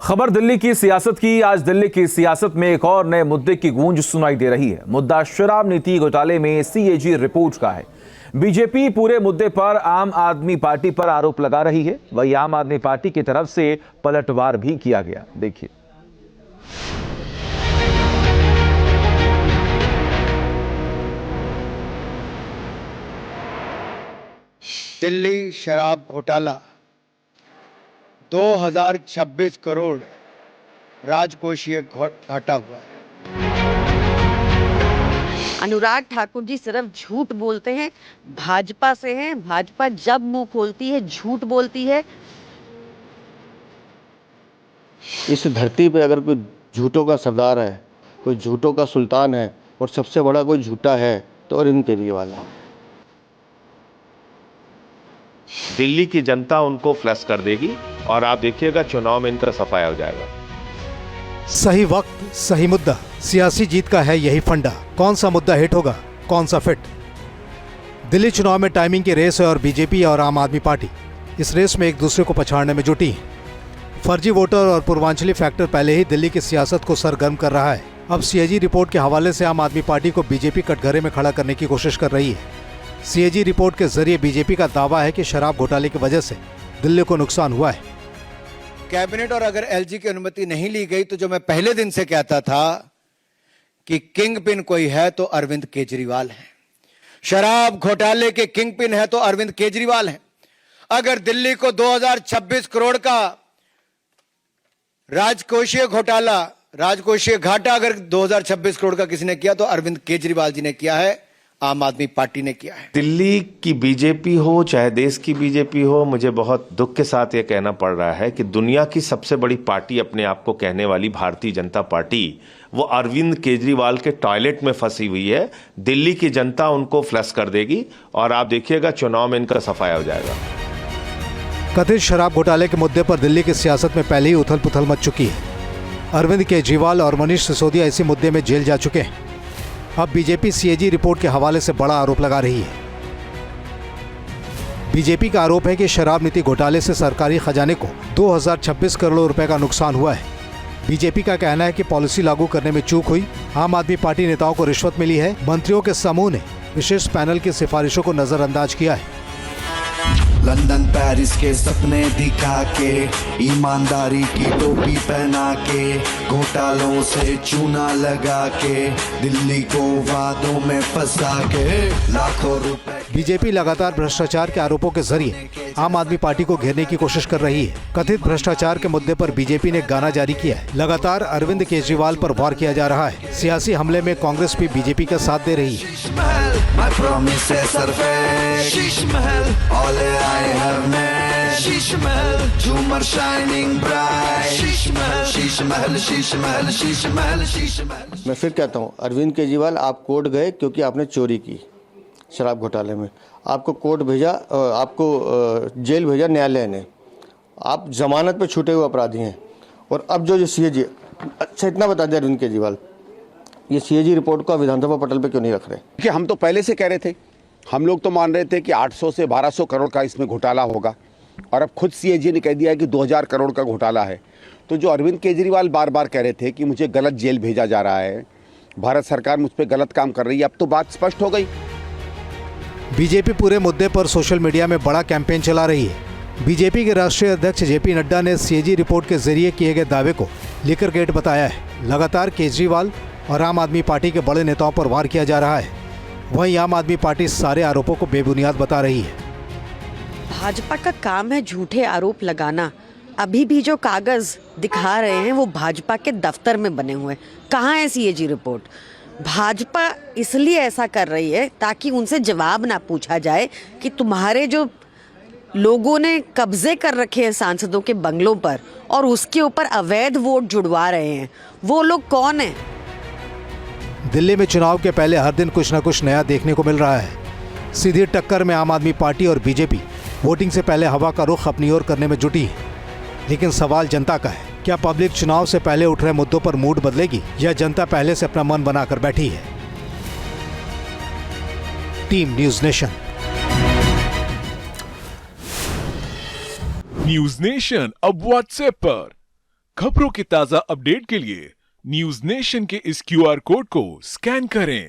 खबर दिल्ली की सियासत की। आज दिल्ली की सियासत में एक और नए मुद्दे की गूंज सुनाई दे रही है। मुद्दा शराब नीति घोटाले में सीएजी रिपोर्ट का है। बीजेपी पूरे मुद्दे पर आम आदमी पार्टी पर आरोप लगा रही है। वहीं आम आदमी पार्टी की तरफ से पलटवार भी किया गया। देखिए। दिल्ली शराब घोटाला 2026 करोड़ राजकोषीय घाटा हुआ है। अनुराग ठाकुर जी सिर्फ झूठ बोलते हैं, भाजपा से हैं। भाजपा जब मुंह खोलती है झूठ बोलती है। इस धरती पे अगर कोई झूठों का सरदार है, कोई झूठों का सुल्तान है और सबसे बड़ा कोई झूठा है तो अरविंद केजरीवाल है। दिल्ली की जनता उनको फ्लश कर देगी और आप देखिएगा चुनाव में इनका सफाया हो जाएगा। सही वक्त, सही मुद्दा, सियासी जीत का है यही फंडा। कौन सा मुद्दा हिट होगा, कौन सा फिट। दिल्ली चुनाव में टाइमिंग की रेस है और बीजेपी और आम आदमी पार्टी इस रेस में एक दूसरे को पछाड़ने में जुटी हैं। फर्जी वोटर और पूर्वांचली फैक्टर पहले ही दिल्ली की सियासत को सरगर्म कर रहा है। अब सीएजी रिपोर्ट के हवाले से आम आदमी पार्टी को बीजेपी कटघरे में खड़ा करने की कोशिश कर रही है। सीएजी रिपोर्ट के जरिए बीजेपी का दावा है कि शराब घोटाले की वजह से दिल्ली को नुकसान हुआ है। कैबिनेट और अगर एलजी की अनुमति नहीं ली गई तो जो मैं पहले दिन से कहता था कि किंग पिन कोई है तो अरविंद केजरीवाल है। शराब घोटाले के किंग पिन है तो अरविंद केजरीवाल है। अगर दिल्ली को 2026 करोड़ का राजकोषीय घाटा अगर 2026 करोड़ का किसी ने किया तो अरविंद केजरीवाल जी ने किया है, आम आदमी पार्टी ने किया है। दिल्ली की बीजेपी हो चाहे देश की बीजेपी हो, मुझे बहुत दुख के साथ ये कहना पड़ रहा है कि दुनिया की सबसे बड़ी पार्टी अपने आप को कहने वाली भारतीय जनता पार्टी वो अरविंद केजरीवाल के टॉयलेट में फंसी हुई है। दिल्ली की जनता उनको फ्लश कर देगी और आप देखिएगा चुनाव में इनका सफाया हो जाएगा। कथित शराब घोटाले के मुद्दे पर दिल्ली की सियासत में पहले ही उथल पुथल मच चुकी है। अरविंद केजरीवाल और मनीष सिसोदिया इसी मुद्दे में जेल जा चुके हैं। अब बीजेपी सीएजी रिपोर्ट के हवाले से बड़ा आरोप लगा रही है। बीजेपी का आरोप है कि शराब नीति घोटाले से सरकारी खजाने को 2026 करोड़ रुपए का नुकसान हुआ है। बीजेपी का कहना है कि पॉलिसी लागू करने में चूक हुई। आम आदमी पार्टी नेताओं को रिश्वत मिली है। मंत्रियों के समूह ने विशेष पैनल की सिफारिशों को नजरअंदाज किया है। लंदन पेरिस के सपने दिखा के, ईमानदारी की टोपी पहना के, घोटालों से चूना लगा के, दिल्ली को वादों में फंसा के लाखों रुपए। बीजेपी लगातार भ्रष्टाचार के आरोपों के जरिए आम आदमी पार्टी को घेरने की कोशिश कर रही है। कथित भ्रष्टाचार के मुद्दे पर बीजेपी ने गाना जारी किया है। लगातार अरविंद केजरीवाल पर वार किया जा रहा है। सियासी हमले में कांग्रेस भी बीजेपी का साथ दे रही है। मैं फिर कहता हूँ, अरविंद केजरीवाल आप कोर्ट गए क्योंकि आपने चोरी की शराब घोटाले में। आपको कोर्ट भेजा, आपको जेल भेजा न्यायालय ने। आप जमानत पे छूटे हुए अपराधी हैं। और अब जो सीएजी, अच्छा इतना बता दिया अरविंद केजरीवाल, ये सीएजी रिपोर्ट को विधानसभा पटल पे क्यों नहीं रख रहे? कि हम तो पहले से कह रहे थे, हम लोग तो मान रहे थे कि 800 से 1200 करोड़ का इसमें घोटाला होगा और अब खुद सीएजी ने कह दिया है कि 2000 करोड़ का घोटाला है। तो जो अरविंद केजरीवाल बार बार कह रहे थे कि मुझे गलत जेल भेजा जा रहा है, भारत सरकार मुझ पर गलत काम कर रही है, अब तो बात स्पष्ट हो गई। बीजेपी पूरे मुद्दे पर सोशल मीडिया में बड़ा कैंपेन चला रही है। बीजेपी के राष्ट्रीय अध्यक्ष जेपी नड्डा ने सीएजी रिपोर्ट के जरिए किए गए दावे को लीकर गेट बताया है। लगातार केजरीवाल और आम आदमी पार्टी के बड़े नेताओं पर वार किया जा रहा है। वहीं आम आदमी पार्टी सारे आरोपों को बेबुनियाद बता रही है। भाजपा का काम है झूठे आरोप लगाना। अभी भी जो कागज दिखा रहे हैं वो भाजपा के दफ्तर में बने हुए। कहाँ है सीएजी रिपोर्ट? भाजपा इसलिए ऐसा कर रही है ताकि उनसे जवाब ना पूछा जाए कि तुम्हारे जो लोगों ने कब्जे कर रखे हैं सांसदों के बंगलों पर और उसके ऊपर अवैध वोट जुड़वा रहे हैं, वो लोग कौन हैं? दिल्ली में चुनाव के पहले हर दिन कुछ न कुछ नया देखने को मिल रहा है। सीधी टक्कर में आम आदमी पार्टी और बीजेपी वोटिंग से पहले हवा का रुख अपनी ओर करने में जुटी है। लेकिन सवाल जनता का है, क्या पब्लिक चुनाव से पहले उठ रहे मुद्दों पर मूड बदलेगी या जनता पहले से अपना मन बनाकर बैठी है? Team news nation. News nation अब व्हाट्सएप पर खबरों के ताजा अपडेट के लिए न्यूज नेशन के इस QR कोड को स्कैन करें